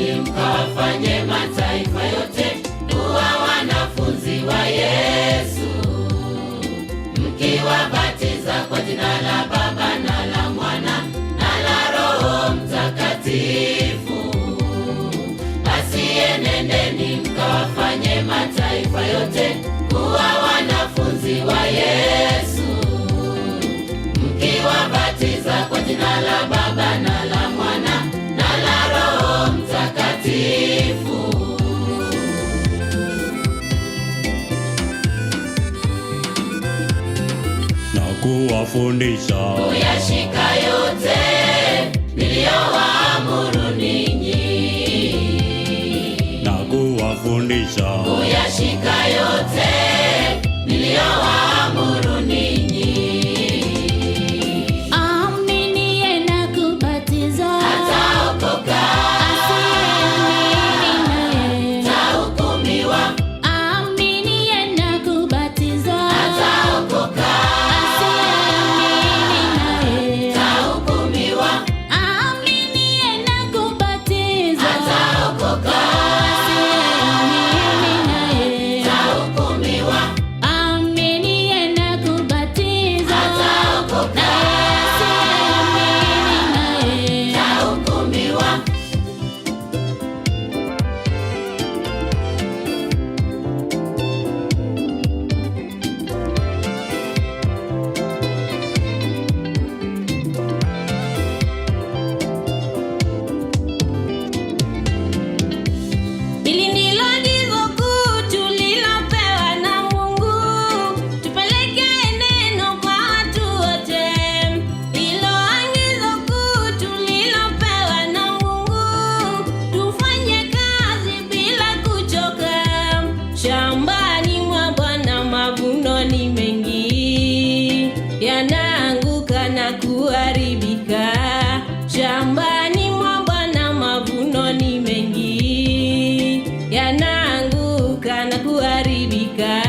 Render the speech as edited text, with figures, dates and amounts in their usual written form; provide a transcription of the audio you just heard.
Enendeni mkawafanye mataifa yote kuwa wanafunzi wa Yesu, mkiwabatiza kwa jina la Baba na la Mwana na la Roho Mtakatifu. Basi enendeni mkawafanye mataifa yote kuwa wanafunzi wa Yesu, mkiwabatiza kwa jina la Baba na la Mwana na la Roho Mtakatifu. Na kuwafundisha kuyashika yote niliyowaamuru ninyi, na kuwafundisha kuyashika yote niliyowaamuru ninyi. Aminiye na kubatizwa Ataokoka, asiyeamini naye atahukumiwa. aminiye na kubatizwa Ataokoka, asiyeamini naye atahukumiwa. aminiye na kubatizwa Ataokoka, asiyeamini naye atahukumiwa. aminiye na kubatizwa Ataokoka, asiyeamini naye atahukumiwa. Hili ndilo agizo kuu tulilopewa na Mungu, tupeleke neno kwa watu wote. Hilo agizo kuu tulilopewa na Mungu, tufanye kazi bila kuchoka. Shambani mwa Bwana mavuno ni mengi, yanaanguka na kuharibika. Shambani mwa Bwana mavuno ni mengi, yanaanguka na kuharibika.